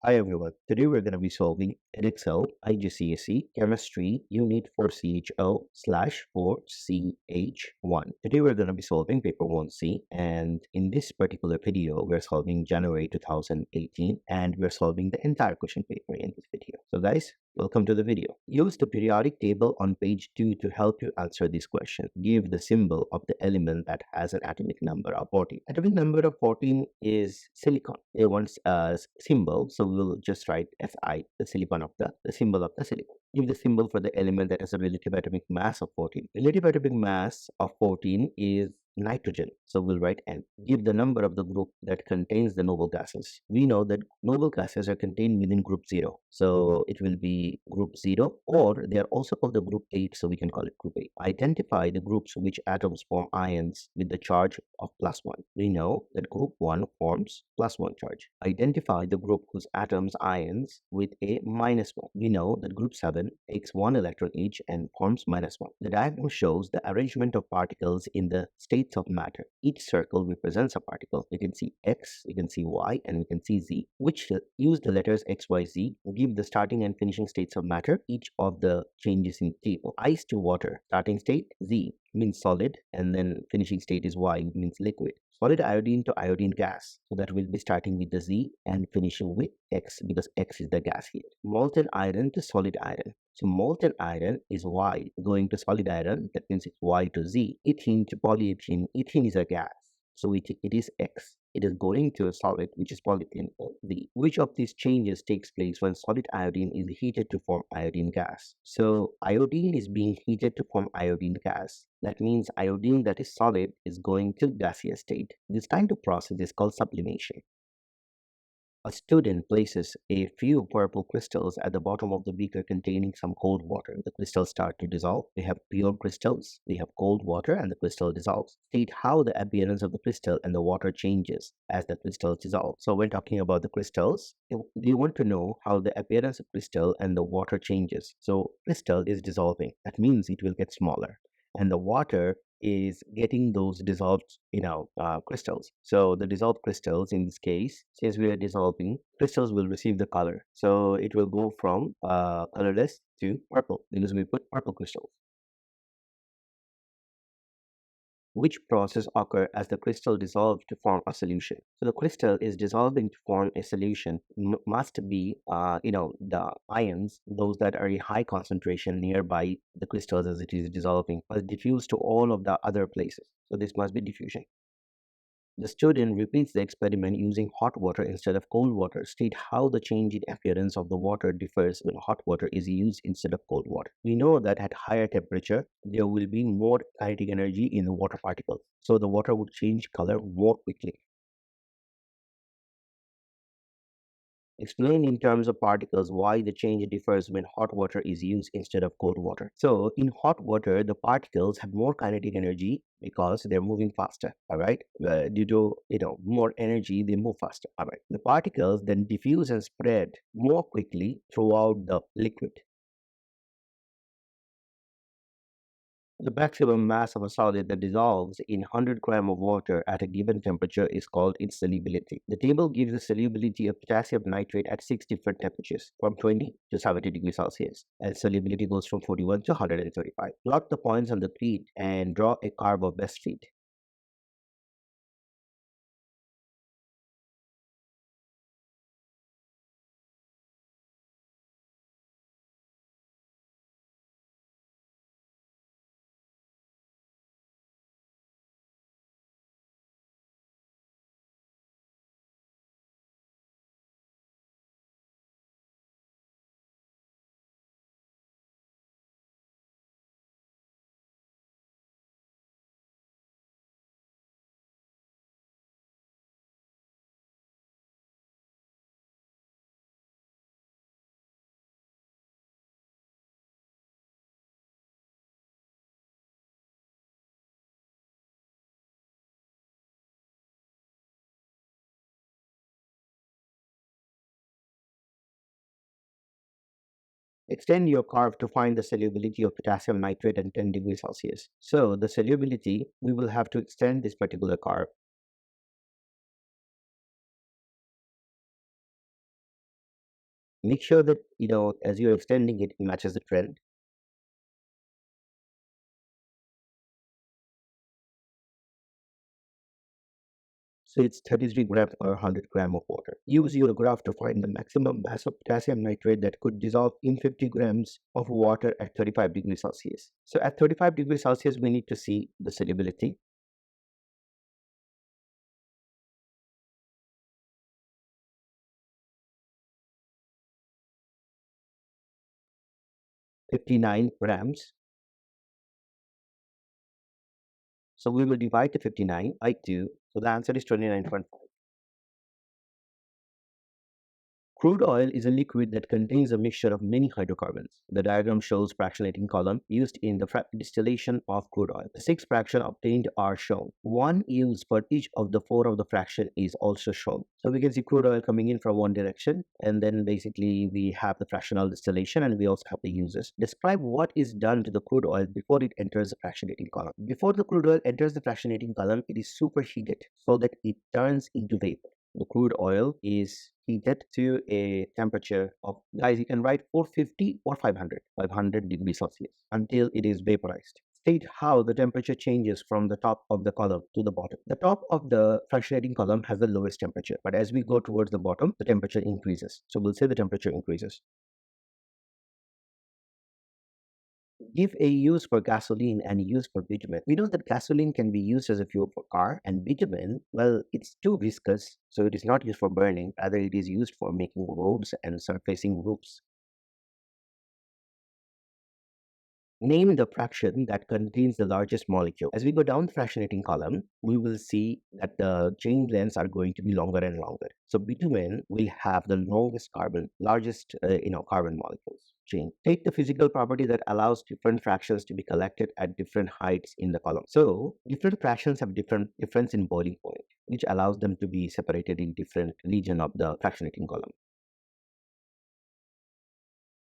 Hi everyone, today we're going to be solving EDEXCEL IGCSE Chemistry Unit 4CHO/4CH1. Today we're going to be solving paper 1C, and in this particular video we're solving January 2018 and we're solving the entire question paper in this video. So guys, welcome to the video. Use the periodic table on page 2 to help you answer this question. Give the symbol of the element that has an atomic number of 14. Atomic number of 14 is silicon. It wants a symbol, so we'll just write Si, the silicon of the symbol of the silicon. Give the symbol for the element that has a relative atomic mass of 14. Relative atomic mass of 14 is nitrogen, so we'll write N. Give the number of the group that contains the noble gases. We know that noble gases are contained within group 0, so it will be group 0, or they are also called the group 8, so we can call it group 8. Identify the groups which atoms form ions with the charge of +1. We know that group 1 forms +1 charge. Identify the group whose atoms ions with a -1. We know that group 7 takes 1 electron each and forms -1. The diagram shows the arrangement of particles in the states of matter. Each circle represents a particle. We can see X, we can see Y, and we can see Z, which use the letters X, Y, Z, give the starting and finishing states of matter, each of the changes in table. Ice to water, starting state Z means solid, and then finishing state is Y, means liquid. Solid iodine to iodine gas, so that will be starting with the Z and finishing with X, because X is the gas here. Molten iron to solid iron. So molten iron is Y going to solid iron, that means it's Y to Z. Ethene to polyethylene. Ethene is a gas, so it is X. It is going to a solid, which is polyethylene, Z. Which of these changes takes place when solid iodine is heated to form iodine gas? So iodine is being heated to form iodine gas. That means iodine that is solid is going to gaseous state. This kind of process is called sublimation. A student places a few purple crystals at the bottom of the beaker containing some cold water. The crystals start to dissolve. We have pure crystals, we have cold water, and the crystal dissolves. State how the appearance of the crystal and the water changes as the crystals dissolve. So when talking about the crystals, you want to know how the appearance of crystal and the water changes. So crystal is dissolving. That means it will get smaller. And the water is getting those dissolved crystals. So the dissolved crystals, in this case, since we are dissolving, crystals will receive the color, so it will go from colorless to purple because we put purple crystals. Which process occur as the crystal dissolves to form a solution? So the crystal is dissolving to form a solution. Must be the ions, those that are in high concentration nearby the crystals as it is dissolving, must diffuse to all of the other places. So this must be diffusion. The student repeats the experiment using hot water instead of cold water. State how the change in appearance of the water differs when hot water is used instead of cold water. We know that at higher temperature, there will be more kinetic energy in the water particles, so the water would change color more quickly. Explain in terms of particles why the change differs when hot water is used instead of cold water. So in hot water, the particles have more kinetic energy because they're moving faster. All right, due to more energy, they move faster. All right, the particles then diffuse and spread more quickly throughout the liquid. The maximum mass of a solid that dissolves in 100 grams of water at a given temperature is called its solubility. The table gives the solubility of potassium nitrate at 6 different temperatures, from 20 to 70 degrees Celsius, and solubility goes from 41 to 135. Plot the points on the grid and draw a curve of best fit. Extend your curve to find the solubility of potassium nitrate at 10 degrees Celsius. So the solubility, we will have to extend this particular curve. Make sure that, as you're extending it, it matches the trend. So it's 33 grams per 100 gram of water. Use your graph to find the maximum mass of potassium nitrate that could dissolve in 50 grams of water at 35 degrees Celsius. So at 35 degrees Celsius, we need to see the solubility. $59 grams. So we will divide the 59 by 2. So the answer is 29.5. Crude oil is a liquid that contains a mixture of many hydrocarbons. The diagram shows fractionating column used in the distillation of crude oil. The 6 fractions obtained are shown. One use for each of the 4 of the fraction is also shown. So we can see crude oil coming in from one direction, and then basically we have the fractional distillation, and we also have the uses. Describe what is done to the crude oil before it enters the fractionating column. Before the crude oil enters the fractionating column, it is superheated so that it turns into vapor. The crude oil is heated to a temperature of, guys, you can write 450 or 500 degrees Celsius until it is vaporized. State how the temperature changes from the top of the column to the bottom. The top of the fractionating column has the lowest temperature, but as we go towards the bottom, the temperature increases. So we'll say the temperature increases. Give a use for gasoline and use for bitumen. We know that gasoline can be used as a fuel for car, and bitumen, well, it's too viscous, so it is not used for burning. Rather, it is used for making roads and surfacing roofs. Name the fraction that contains the largest molecule. As we go down the fractionating column, we will see that the chain lengths are going to be longer and longer. So bitumen will have the longest largest carbon molecules chain. Take the physical property that allows different fractions to be collected at different heights in the column. So different fractions have difference in boiling point, which allows them to be separated in different region of the fractionating column.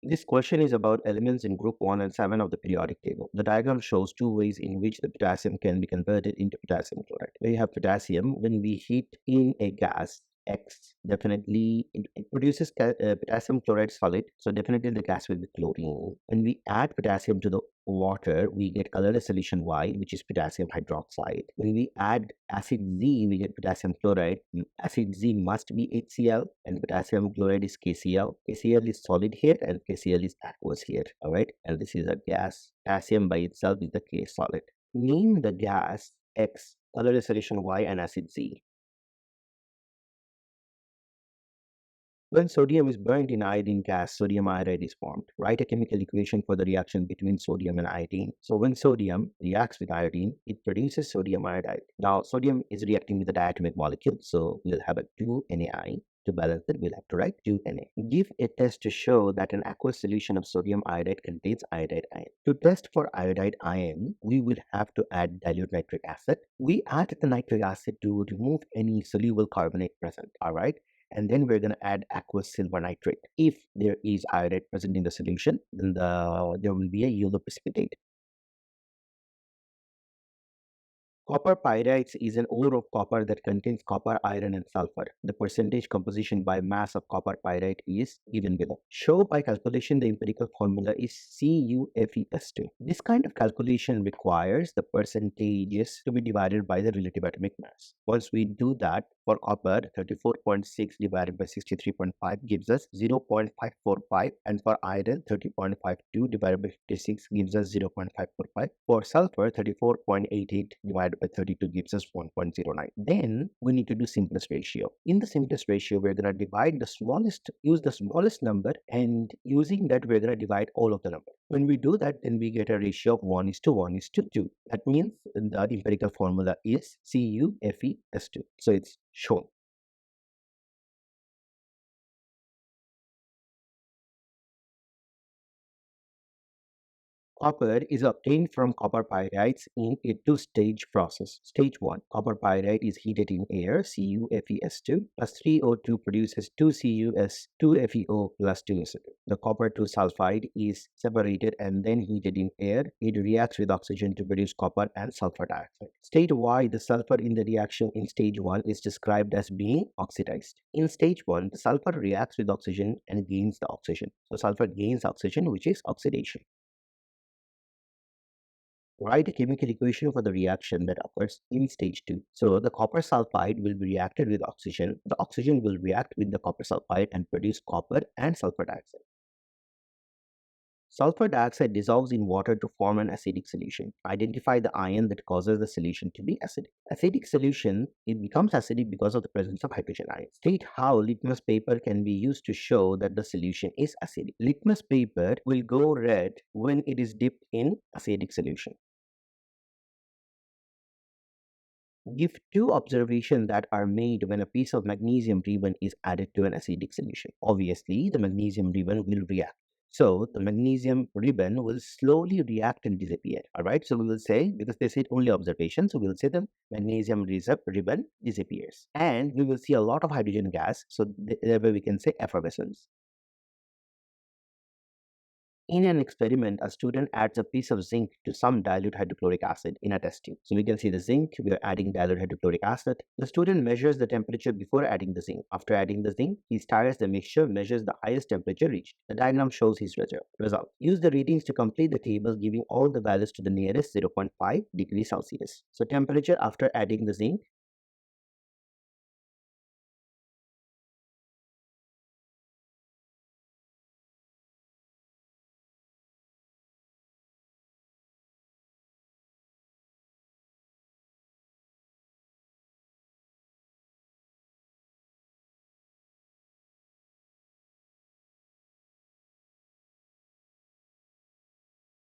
This question is about elements in group 1 and 7 of the periodic table. The diagram shows 2 ways in which the potassium can be converted into potassium chloride. We have potassium when we heat in a gas X, definitely it produces potassium chloride solid, so definitely the gas will be chlorine. When we add potassium to the water, we get colorless solution Y, which is potassium hydroxide. When we add acid Z, we get potassium chloride. Acid Z must be HCl, and potassium chloride is KCl. KCl is solid here, and KCl is aqueous here. All right, and this is a gas. Potassium by itself is the K solid. Name the gas X, colorless solution Y, and acid Z. When sodium is burnt in iodine gas, sodium iodide is formed. Write a chemical equation for the reaction between sodium and iodine. So when sodium reacts with iodine, it produces sodium iodide. Now, sodium is reacting with the diatomic molecule, so we'll have a 2NaI. To balance it, we'll have to write 2Na. Give a test to show that an aqueous solution of sodium iodide contains iodide ion. To test for iodide ion, we will have to add dilute nitric acid. We add the nitric acid to remove any soluble carbonate present, all right? And then we're going to add aqueous silver nitrate. If there is iodide present in the solution, then there will be a yellow precipitate. Copper pyrites is an ore of copper that contains copper, iron, and sulfur. The percentage composition by mass of copper pyrite is given below. Show by calculation the empirical formula is CuFeS2. This kind of calculation requires the percentages to be divided by the relative atomic mass. Once we do that, for copper, 34.6 divided by 63.5 gives us 0.545, and for iron, 30.52 divided by 56 gives us 0.545. For sulfur, 34.88 divided by 32 gives us 1.09. Then we need to do simplest ratio. In the simplest ratio, we're going to use the smallest number, and using that, we're going to divide all of the numbers. When we do that, then we get a ratio of 1:1:2. That means the empirical formula is CuFeS2. So it's shown. Copper is obtained from copper pyrites in a two-stage process. Stage 1. Copper pyrite is heated in air, CuFeS2, plus 3O2 produces 2CuS2FeO plus 2SO2. The copper 2 sulfide is separated and then heated in air. It reacts with oxygen to produce copper and sulfur dioxide. State Y, the sulfur in the reaction in stage 1 is described as being oxidized. In stage 1, the sulfur reacts with oxygen and gains the oxygen. So sulfur gains oxygen, which is oxidation. Write a chemical equation for the reaction that occurs in stage 2. So the copper sulfide will be reacted with oxygen. The oxygen will react with the copper sulfide and produce copper and sulfur dioxide. Sulfur dioxide dissolves in water to form an acidic solution. Identify the ion that causes the solution to be acidic. Acidic solution, it becomes acidic because of the presence of hydrogen ions. State how litmus paper can be used to show that the solution is acidic. Litmus paper will go red when it is dipped in acidic solution. Give two observations that are made when a piece of magnesium ribbon is added to an acidic solution. Obviously, the magnesium ribbon will react. So, the magnesium ribbon will slowly react and disappear. Alright, so we will say, because they said only observation, so we will say the magnesium ribbon disappears. And we will see a lot of hydrogen gas, so thereby we can say effervescence. In an experiment, a student adds a piece of zinc to some dilute hydrochloric acid in a test tube. So we can see the zinc, we are adding dilute hydrochloric acid. The student measures the temperature before adding the zinc. After adding the zinc, he stirs the mixture, measures the highest temperature reached. The diagram shows his result. Use the readings to complete the table, giving all the values to the nearest 0.5 degrees Celsius. So temperature after adding the zinc,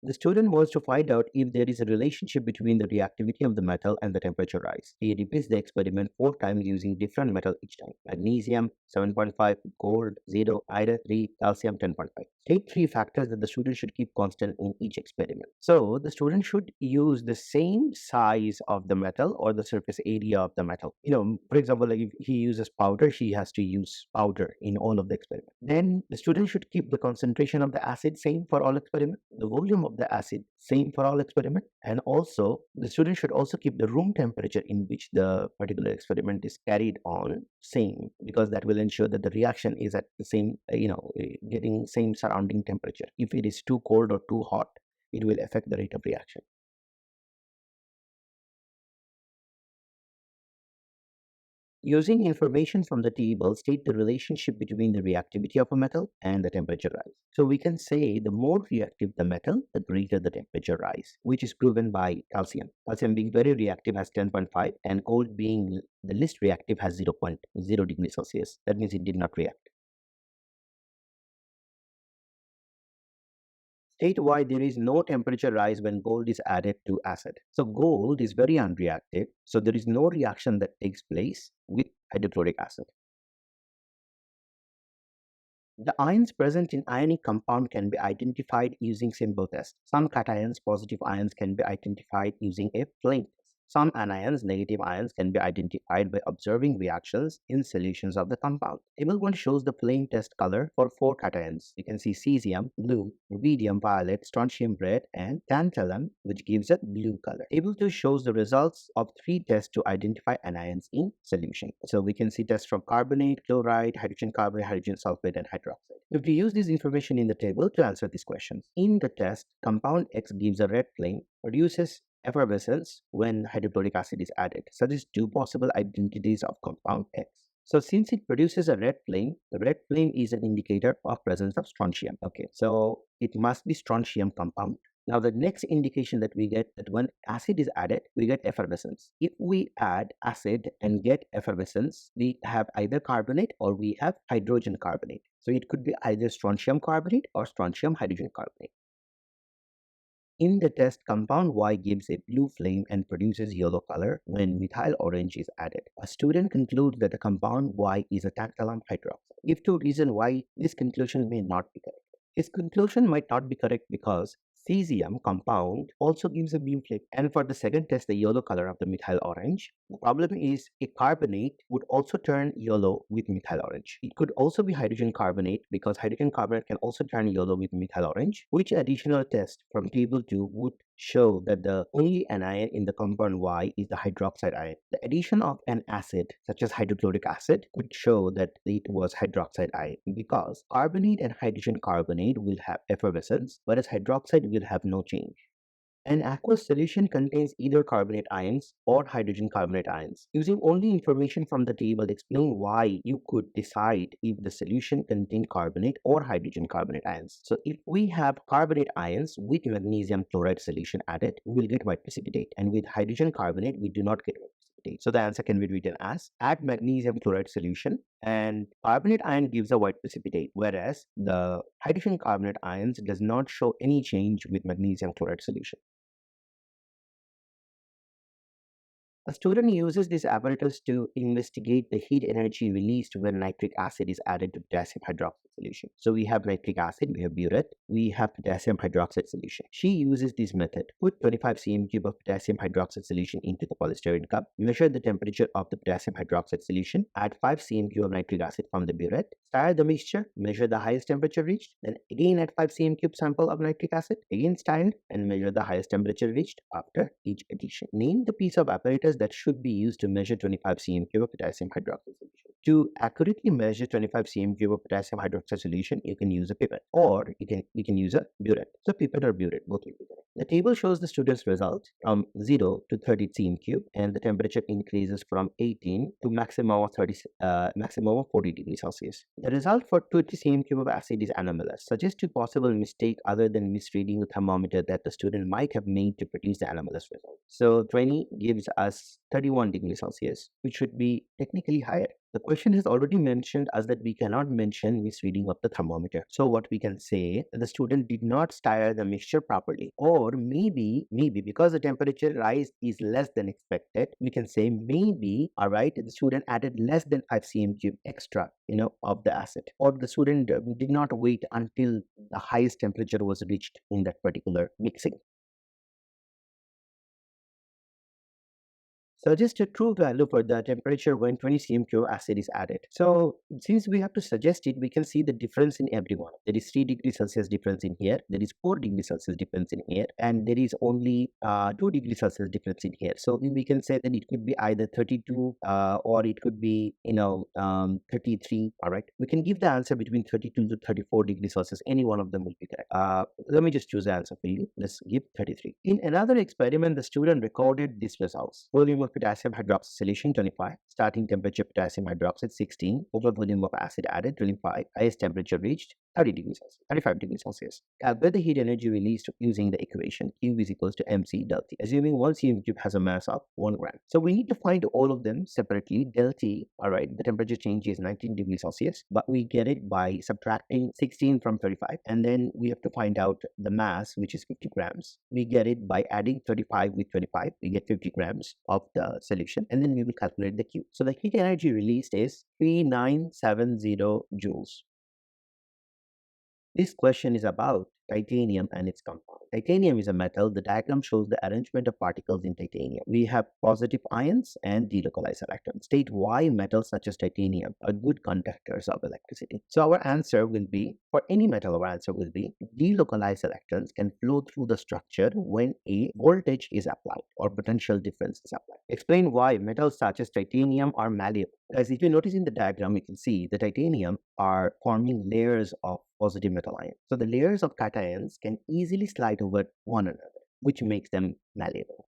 the student wants to find out if there is a relationship between the reactivity of the metal and the temperature rise. He repeats the experiment 4 times using different metal each time. Magnesium 7.5, gold 0, iron 3, calcium 10.5. State 3 factors that the student should keep constant in each experiment. So the student should use the same size of the metal or the surface area of the metal. For example, like if he uses powder, he has to use powder in all of the experiments. Then the student should keep the concentration of the acid same for all experiments, the volume of the acid same for all experiment, and also the student should also keep the room temperature in which the particular experiment is carried on same, because that will ensure that the reaction is at the same getting same surrounding temperature. If it is too cold or too hot, it will affect the rate of reaction. Using information from the table, state the relationship between the reactivity of a metal and the temperature rise. So we can say the more reactive the metal, the greater the temperature rise, which is proven by calcium. Calcium being very reactive has 10.5 and gold being the least reactive has 0.0 degrees Celsius. That means it did not react. State why there is no temperature rise when gold is added to acid. So gold is very unreactive, so there is no reaction that takes place with hydrochloric acid. The ions present in ionic compound can be identified using simple tests. Some cations, positive ions, can be identified using a flame test. Some anions, negative ions, can be identified by observing reactions in solutions of the compound. Table 1 shows the flame test color for 4 cations. You can see cesium, blue, rubidium, violet, strontium, red, and tantalum, which gives a blue color. Table 2 shows the results of 3 tests to identify anions in solution. So we can see tests from carbonate, chloride, hydrogen carbonate, hydrogen sulfate, and hydroxide. We have to use this information in the table to answer these questions. In the test, compound X gives a red flame, produces effervescence when hydrochloric acid is added. Suggest 2 possible identities of compound X. So since it produces a red flame, the red flame is an indicator of presence of strontium. Okay, so it must be strontium compound. Now the next indication that we get, that when acid is added, we get effervescence. If we add acid and get effervescence, we have either carbonate or we have hydrogen carbonate. So it could be either strontium carbonate or strontium hydrogen carbonate. In the test, compound Y gives a blue flame and produces yellow color when methyl orange is added. A student concludes that the compound Y is a tantalum hydroxide. Give 2 reasons why this conclusion may not be correct. His conclusion might not be correct because cesium compound also gives a beam flip. And for the second test, the yellow color of the methyl orange, the problem is a carbonate would also turn yellow with methyl orange. It could also be hydrogen carbonate because hydrogen carbonate can also turn yellow with methyl orange, which additional test from table 2 would show that the only anion in the compound Y is the hydroxide ion. The addition of an acid such as hydrochloric acid could show that it was hydroxide ion because carbonate and hydrogen carbonate will have effervescence, whereas hydroxide will have no change. An aqueous solution contains either carbonate ions or hydrogen carbonate ions. Using only information from the table, explain why you could decide if the solution contained carbonate or hydrogen carbonate ions. So if we have carbonate ions with magnesium chloride solution added, we will get white precipitate. And with hydrogen carbonate, we do not get white precipitate. So the answer can be written as add magnesium chloride solution and carbonate ion gives a white precipitate, whereas the hydrogen carbonate ions does not show any change with magnesium chloride solution. A student uses this apparatus to investigate the heat energy released when nitric acid is added to potassium hydroxide solution. So we have nitric acid, we have burette, we have potassium hydroxide solution. She uses this method. Put 25 cm³ of potassium hydroxide solution into the polystyrene cup, measure the temperature of the potassium hydroxide solution, add 5 cm³ of nitric acid from the burette, stir the mixture, measure the highest temperature reached, then again add 5 cm³ sample of nitric acid, again stir and measure the highest temperature reached after each addition. Name the piece of apparatus that should be used to measure 25 cm³ of potassium hydroxide solution. To accurately measure 25 cm³ of potassium hydroxide solution, you can use a pipette or you can use a burette. So pipette or burette, both will be correct. The table shows the student's result from 0 to 30 cm³ and the temperature increases from 18 to maximum of 40 degrees Celsius. The result for 20 cm³ of acid is anomalous, suggests a possible mistake other than misreading the thermometer that the student might have made to produce the anomalous result. So 20 gives us 31 degrees Celsius, which should be technically higher. The question has already mentioned us that we cannot mention misreading of the thermometer. So what we can say, the student did not stir the mixture properly, or maybe because the temperature rise is less than expected, we can say maybe, all right, the student added less than 5 cm³ extra, of the acid, or the student did not wait until the highest temperature was reached in that particular mixing. Suggest a true value for the temperature when 20 cm³ acid is added. So since we have to suggest it, we can see the difference in everyone. There is 3 degrees Celsius difference in here, there is 4 degrees Celsius difference in here, and there is only 2 degrees Celsius difference in here. So we can say that it could be either 32 or it could be 33. All right, we can give the answer between 32 to 34 degrees Celsius. Any one of them will be correct. Let me just choose the answer for you. Let's give 33. In another experiment, the student recorded these results. Volume of potassium hydroxide solution 25, starting temperature potassium hydroxide 16, over volume of acid added 25, highest temperature reached 30 degrees Celsius, 35 degrees Celsius. Calculate the heat energy released using the equation Q is equals to mc del T, assuming 1 cm³ has a mass of 1 gram. So we need to find all of them separately. Del T, all right, the temperature change is 19 degrees Celsius, but we get it by subtracting 16 from 35, and then we have to find out the mass, which is 50 grams. We get it by adding 35 with 25, we get 50 grams of the solution, and then we will calculate the Q. So the heat energy released is 3970 joules. This question is about titanium and its compound. Titanium is a metal. The diagram shows the arrangement of particles in titanium. We have positive ions and delocalized electrons. State why metals such as titanium are good conductors of electricity. So our answer will be, for any metal, our answer will be delocalized electrons can flow through the structure when a voltage is applied or potential difference is applied. Explain why metals such as titanium are malleable. Guys, if you notice in the diagram, you can see the titanium are forming layers of positive metal ions. So the layers of cations can easily slide over one another, which makes them malleable.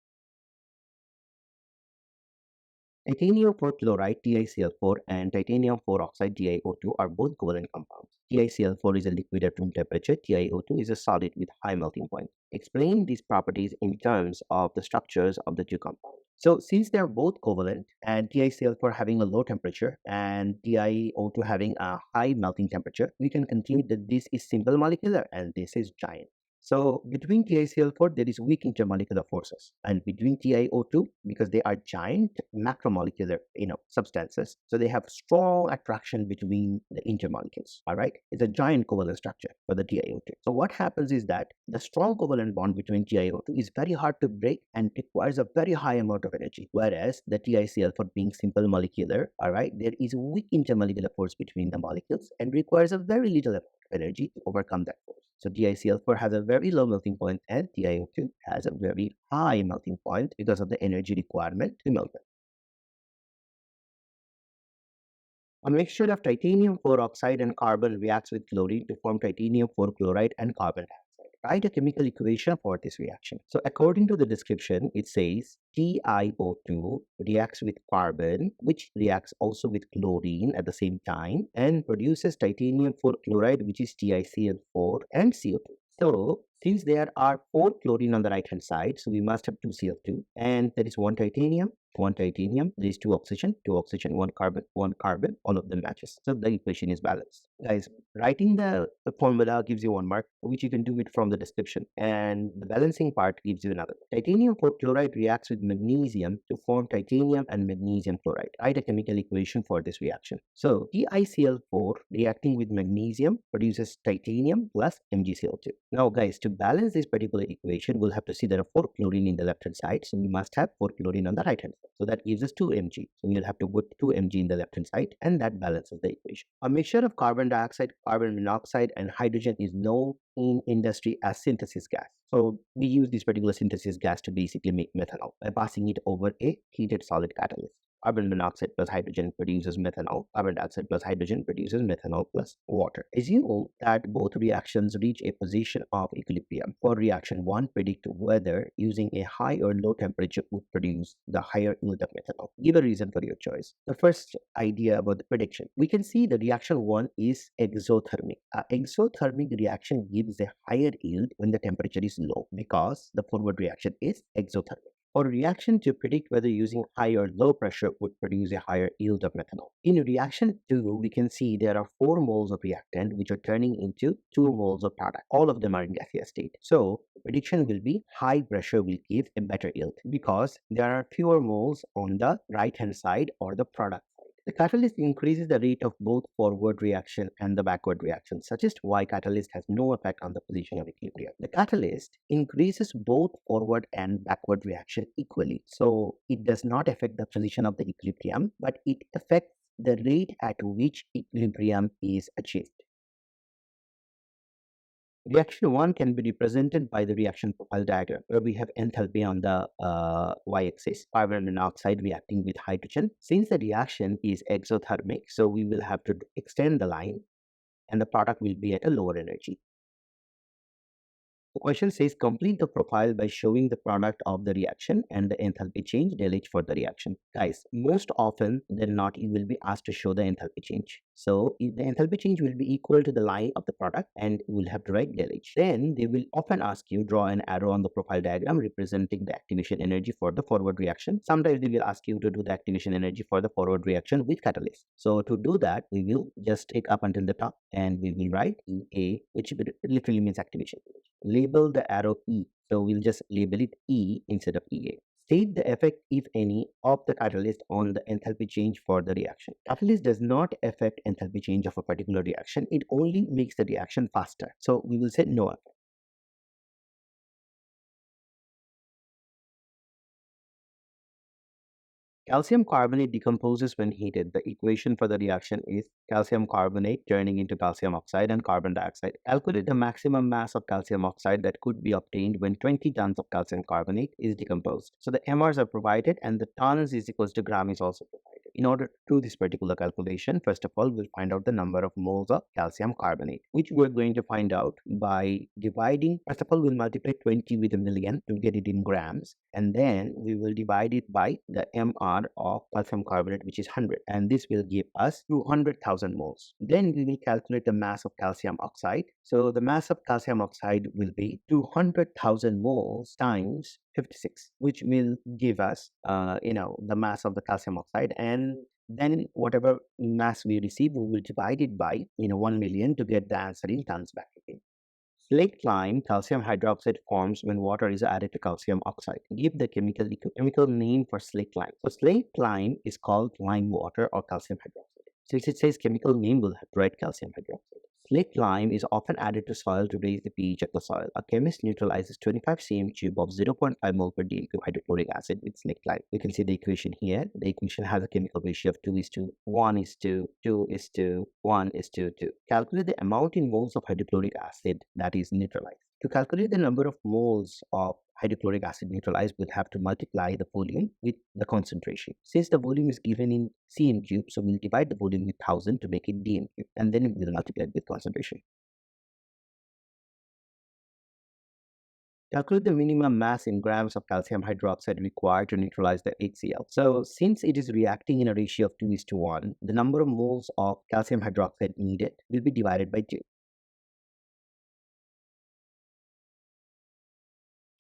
Titanium 4 chloride TiCl4 and titanium 4 oxide TiO2 are both covalent compounds. TiCl4 is a liquid at room temperature, TiO2 is a solid with high melting point. Explain these properties in terms of the structures of the two compounds. So since they are both covalent and TiCl4 having a low temperature and TiO2 having a high melting temperature, we can conclude that this is simple molecular and this is giant. So between TiCl4, there is weak intermolecular forces, and between TiO2, because they are giant macromolecular, substances, so they have strong attraction between the intermolecules. All right, it's a giant covalent structure for the TiO2. So what happens is that the strong covalent bond between TiO2 is very hard to break and requires a very high amount of energy, whereas the TiCl4 being simple molecular, all right, there is weak intermolecular force between the molecules and requires a very little amount of energy to overcome that force. So TiCl4 has a very low melting point and TiO2 has a very high melting point because of the energy requirement to melt them. A mixture of titanium 4 oxide and carbon reacts with chlorine to form titanium 4 chloride and carbon dioxide. Write a chemical equation for this reaction. So according to the description, it says TiO2 reacts with carbon, which reacts also with chlorine at the same time and produces titanium 4 chloride, which is TiCl4 and CO2. So since there are 4 chlorine on the right hand side, so we must have 2 CO2, and there is one titanium, there is two oxygen, one carbon, all of them matches. So the equation is balanced. Guys, writing the formula gives you 1 mark, which you can do it from the description, and the balancing part gives you another. Titanium 4 chloride reacts with magnesium to form titanium and magnesium chloride. Write a chemical equation for this reaction. So TiCl4 reacting with magnesium produces titanium plus MgCl2. Now guys, to balance this particular equation, we'll have to see there are 4 chlorine in the left hand side, so we must have 4 chlorine on the right hand side. So that gives us 2 Mg. So we'll have to put 2 Mg in the left hand side, and that balances the equation. A mixture of carbon dioxide, carbon monoxide, and hydrogen is known in industry as synthesis gas. So we use this particular synthesis gas to basically make methanol by passing it over a heated solid catalyst. Carbon monoxide plus hydrogen produces methanol. Carbon dioxide plus hydrogen produces methanol plus water. Assume that both reactions reach a position of equilibrium. For reaction 1, predict whether using a high or low temperature would produce the higher yield of methanol. Give a reason for your choice. The first idea about the prediction. We can see the reaction 1 is exothermic. An exothermic reaction gives a higher yield when the temperature is low because the forward reaction is exothermic. For reaction to predict whether using high or low pressure would produce a higher yield of methanol. In reaction 2, we can see there are 4 moles of reactant which are turning into 2 moles of product. All of them are in gaseous state. So the prediction will be high pressure will give a better yield because there are fewer moles on the right hand side or the product. The catalyst increases the rate of both forward reaction and the backward reaction. Suggest why catalyst has no effect on the position of equilibrium. The catalyst increases both forward and backward reaction equally. So it does not affect the position of the equilibrium, but it affects the rate at which equilibrium is achieved. Reaction 1 can be represented by the reaction profile diagram, where we have enthalpy on the y-axis, carbon monoxide reacting with hydrogen. Since the reaction is exothermic, so we will have to extend the line, and the product will be at a lower energy. The question says complete the profile by showing the product of the reaction and the enthalpy change del H for the reaction. Guys, most often than not, you will be asked to show the enthalpy change. So if the enthalpy change will be equal to the line of the product, and you will have to write del H. Then they will often ask you draw an arrow on the profile diagram representing the activation energy for the forward reaction. Sometimes they will ask you to do the activation energy for the forward reaction with catalyst. So to do that, we will just take up until the top and we will write EA, which literally means activation energy. Label the arrow E. So we'll just label it E instead of EA. State the effect, if any, of the catalyst on the enthalpy change for the reaction. Catalyst does not affect enthalpy change of a particular reaction. It only makes the reaction faster. So we will say no effect. Calcium carbonate decomposes when heated. The equation for the reaction is calcium carbonate turning into calcium oxide and carbon dioxide. Calculate the maximum mass of calcium oxide that could be obtained when 20 tons of calcium carbonate is decomposed. So the MRs are provided and the tons is equals to gram is also provided. In order to do this particular calculation, first of all, we'll find out the number of moles of calcium carbonate, which we're going to find out by dividing. First of all, we'll multiply 20 with a million to get it in grams, and then we will divide it by the MR of calcium carbonate, which is 100, and this will give us 200,000 moles. Then we will calculate the mass of calcium oxide. So the mass of calcium oxide will be 200,000 moles times 56, which will give us the mass of the calcium oxide, and then whatever mass we receive, we will divide it by 1 million to get the answer in tons back again. Slate lime calcium hydroxide forms when water is added to calcium oxide. Give the chemical name for slate lime. So slate lime is called lime water or calcium hydroxide. Since it says chemical name, we'll have to write calcium hydroxide. Slate lime is often added to soil to raise the pH of the soil. A chemist neutralizes 25 cm cube of 0.5 mol per dm hydrochloric acid with slate lime. You can see the equation here. The equation has a chemical ratio of 2 is to 1 is to 2 is to 1 is to 2. Calculate the amount in moles of hydrochloric acid that is neutralized. To calculate the number of moles of hydrochloric acid neutralized, we'll have to multiply the volume with the concentration. Since the volume is given in cm cube, so we'll divide the volume with 1000 to make it dm cube, and then we'll multiply it with concentration. Calculate the minimum mass in grams of calcium hydroxide required to neutralize the HCl. So since it is reacting in a ratio of 2 is to 1, the number of moles of calcium hydroxide needed will be divided by 2.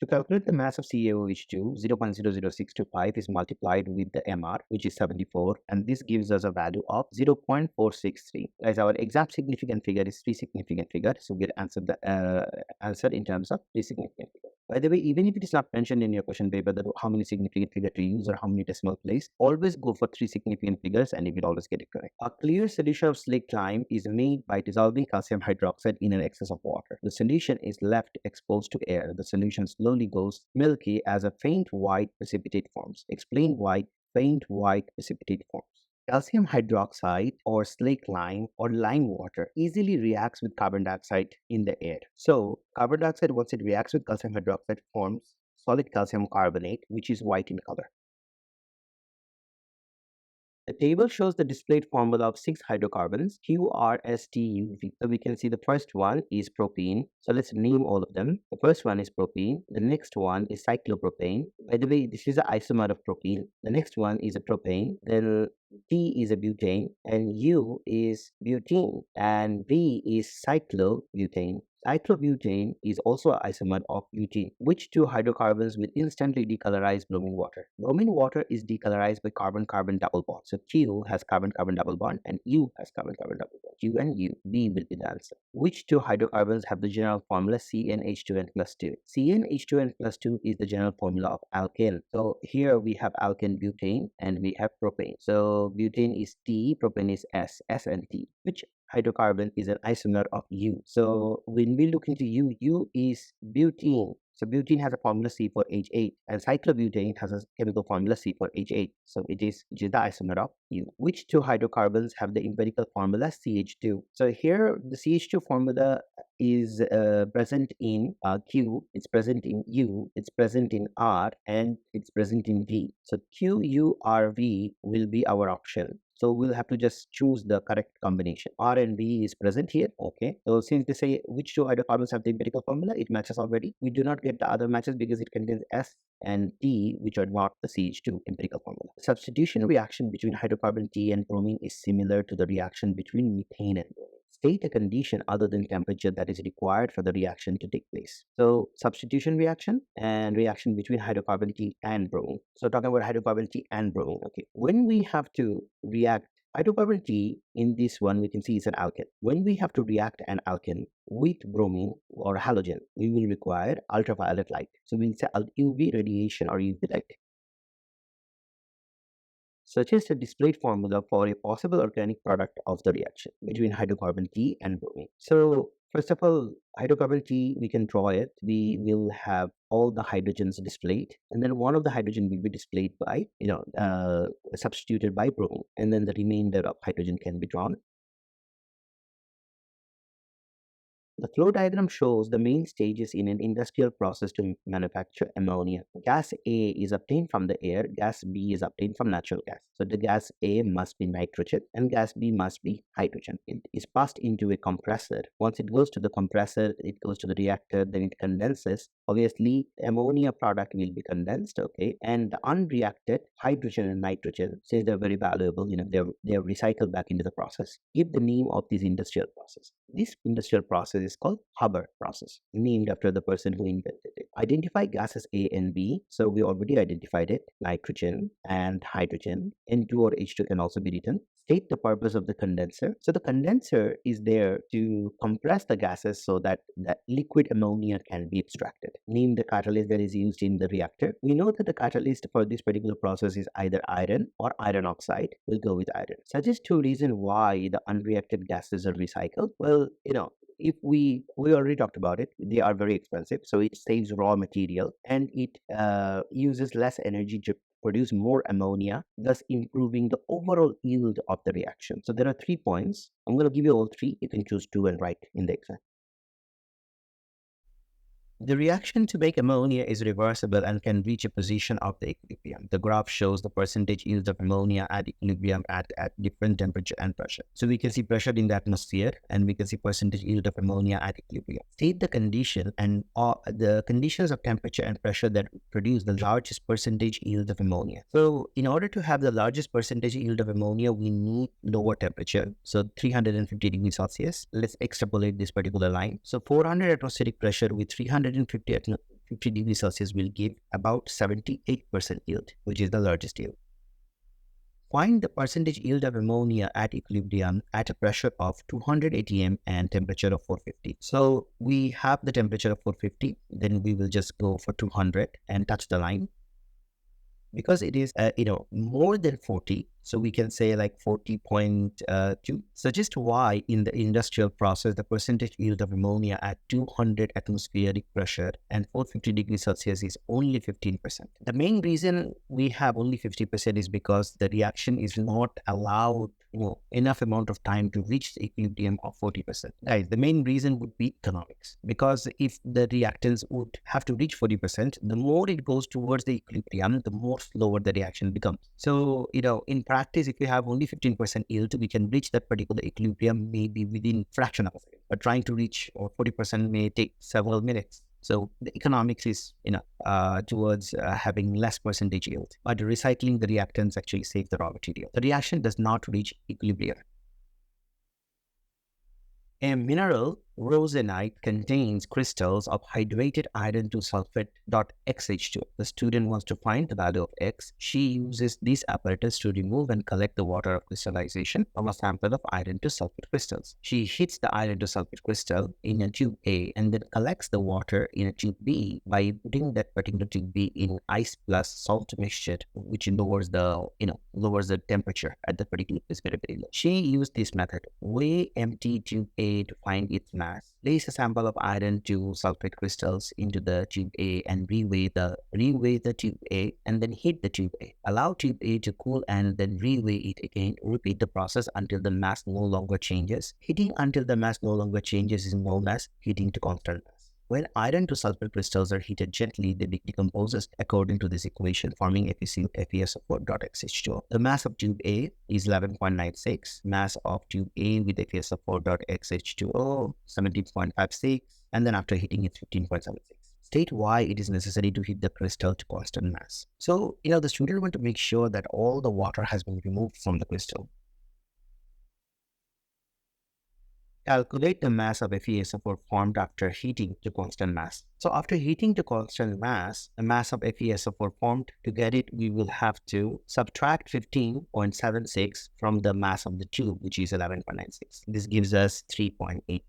To calculate the mass of CaOH2, 0.00625 is multiplied with the MR, which is 74, and this gives us a value of 0.463. As our exact significant figure is 3 significant figure, so we'll answer the answer in terms of 3 significant figure. By the way, even if it is not mentioned in your question paper that how many significant figure to use or how many decimal place, always go for 3 significant figures and you will always get it correct. A clear solution of slate lime is made by dissolving calcium hydroxide in an excess of water. The solution is left exposed to air. The solution slowly goes milky as a faint white precipitate forms. Explain why faint white precipitate forms. Calcium hydroxide or slate lime or lime water easily reacts with carbon dioxide in the air. So carbon dioxide, once it reacts with calcium hydroxide, forms solid calcium carbonate, which is white in color. The table shows the displayed formula of 6 hydrocarbons, QRSTUV. So we can see the first one is propene. So let's name all of them. The first one is propene. The next one is cyclopropane. By the way, this is an isomer of propene. The next one is a propane. Then T is a butane, and U is butene, and V is cyclobutane. Cyclobutane is also an isomer of butene. Which two hydrocarbons will instantly decolorize bromine water? Bromine water is decolorized by carbon-carbon double bond. So Q has carbon-carbon double bond and U has carbon-carbon double bond. Q and U. B will be the answer. Which two hydrocarbons have the general formula CnH2n plus 2? CnH2n plus 2 is the general formula of alkane. So here we have alkane butane and we have propane. So butane is T, propane is S, S and T. Which hydrocarbon is an isomer of U? So when we look into U is butene. So butene has a formula C4H8 and cyclobutane has a chemical formula C4H8. So it is the isomer of U. Which two hydrocarbons have the empirical formula CH2? So here the CH2 formula is present in Q, it's present in U, it's present in R, and it's present in V. So Q, U, R, V will be our option. So we'll have to just choose the correct combination. R and V is present here. Okay. So since they say which two hydrocarbons have the empirical formula, it matches already. We do not get the other matches because it contains S and T, which are not the CH2 empirical formula. Substitution reaction between hydrocarbon T and bromine is similar to the reaction between methane and bromine. State a condition other than temperature that is required for the reaction to take place. So substitution reaction and reaction between hydrocarbon T and bromine. So talking about hydrocarbon T and bromine. Okay, when we have to react hydrocarbon T, in this one we can see it's an alkane. When we have to react an alkane with bromine or halogen, we will require ultraviolet light. So we'll say UV radiation or UV light. Suggest a displayed formula for a possible organic product of the reaction between hydrocarbon T and bromine. So first of all, hydrocarbon T, we can draw it. We will have all the hydrogens displayed, and then one of the hydrogen will be displayed by, substituted by bromine, and then the remainder of hydrogen can be drawn. The flow diagram shows the main stages in an industrial process to manufacture ammonia. Gas A is obtained from the air, gas B is obtained from natural gas. So the gas A must be nitrogen and gas B must be hydrogen. It is passed into a compressor. Once it goes to the compressor, it goes to the reactor, then it condenses. Obviously, the ammonia product will be condensed, okay? And the unreacted hydrogen and nitrogen, since they're very valuable, they're recycled back into the process. Give the name of this industrial process. This industrial process is called Haber process, named after the person who invented it. Identify gases A and B. So we already identified it, nitrogen and hydrogen. N2 or H2 can also be written. State the purpose of the condenser. So the condenser is there to compress the gases so that the liquid ammonia can be extracted. Name the catalyst that is used in the reactor. We know that the catalyst for this particular process is either iron or iron oxide. We'll go with iron. Suggest two reasons why the unreacted gases are recycled. Well, if we already talked about it, they are very expensive, so it saves raw material and it uses less energy to produce more ammonia, thus improving the overall yield of the reaction. So there are 3 points. I'm going to give you all three. You can choose two and write in the exam. The reaction to make ammonia is reversible and can reach a position of the equilibrium. The graph shows the percentage yield of ammonia at equilibrium at different temperature and pressure. So we can see pressure in the atmosphere and we can see percentage yield of ammonia at equilibrium. State the condition and the conditions of temperature and pressure that produce the largest percentage yield of ammonia. So in order to have the largest percentage yield of ammonia, we need lower temperature. So 350 degrees Celsius. Let's extrapolate this particular line. So 400 atmospheric pressure with 350 degrees Celsius will give about 78% yield, which is the largest yield. Find the percentage yield of ammonia at equilibrium at a pressure of 200 atm and temperature of 450. So we have the temperature of 450, then we will just go for 200 and touch the line. Because it is, more than 40, so we can say like 40.2. Suggest why in the industrial process, the percentage yield of ammonia at 200 atmospheric pressure and 450 degrees Celsius is only 15%. The main reason we have only 50% is because the reaction is not allowed enough amount of time to reach the equilibrium of 40%. Guys, the main reason would be economics. Because if the reactants would have to reach 40%, the more it goes towards the equilibrium, the more slower the reaction becomes. So, in practice, if we have only 15% yield, we can reach that particular equilibrium maybe within fraction of a second. But trying to reach 40% may take several minutes. So the economics is, towards having less percentage yield. But recycling the reactants actually saves the raw material. The reaction does not reach equilibrium. A mineral rosenite contains crystals of hydrated iron to sulfate .xh2. The student wants to find the value of X. She uses this apparatus to remove and collect the water of crystallization from a sample of iron to sulfate crystals. She heats the iron to sulfate crystal in a tube A and then collects the water in a tube B by putting that particular tube B in ice plus salt mixture, which lowers the temperature at the particular place very, very low. She used this method. Weigh empty tube A to find its mass. Place a sample of iron to sulfate crystals into the tube A and reweigh the tube A and then heat the tube A. Allow tube A to cool and then reweigh it again. Repeat the process until the mass no longer changes. Heating until the mass no longer changes is known as heating to constant mass. When iron to sulfate crystals are heated gently, they decompose according to this equation, forming FeSO4.xH2O. The mass of tube A is 11.96, mass of tube A with FeSO4.xH2O 17.56, and then after heating it's 15.76. State why it is necessary to heat the crystal to constant mass. So, the student want to make sure that all the water has been removed from the crystal. Calculate the mass of FeSO4 formed after heating to constant mass. So after heating to constant mass, the mass of FeSO4 formed, to get it, we will have to subtract 15.76 from the mass of the tube, which is 11.96. This gives us 3.80.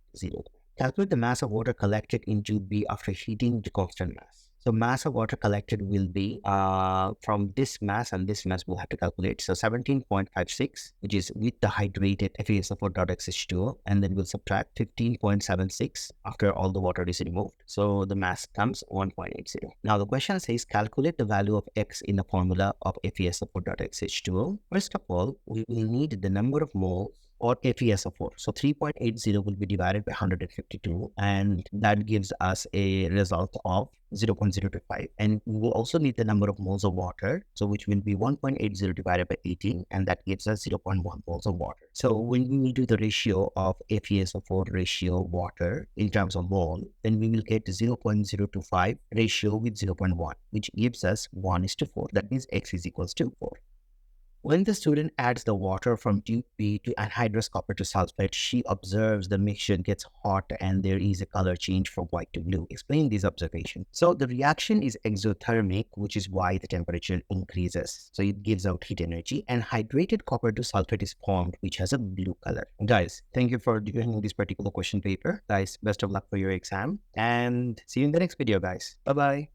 Calculate the mass of water collected in tube B after heating to constant mass. So mass of water collected will be from this mass and this mass we'll have to calculate. So 17.56, which is with the hydrated FeSO4.xH2O, and then we'll subtract 15.76 after all the water is removed. So the mass comes 1.80. Now the question says calculate the value of X in the formula of FeSO4.xH2O. First of all, we will need the number of moles or FeSO4. So 3.80 will be divided by 152 and that gives us a result of 0.025. And we will also need the number of moles of water, so which will be 1.80 divided by 18 and that gives us 0.1 moles of water. So when we will do the ratio of FeSO4 ratio water in terms of mole, then we will get 0.025 ratio with 0.1, which gives us 1:4. That means X is equals to 4. When the student adds the water from tube B to anhydrous copper to sulfate, she observes the mixture gets hot and there is a color change from white to blue. Explain these observations. So the reaction is exothermic, which is why the temperature increases. So it gives out heat energy, and hydrated copper to sulfate is formed, which has a blue color. Guys, thank you for doing this particular question paper. Guys, best of luck for your exam and see you in the next video, guys. Bye-bye.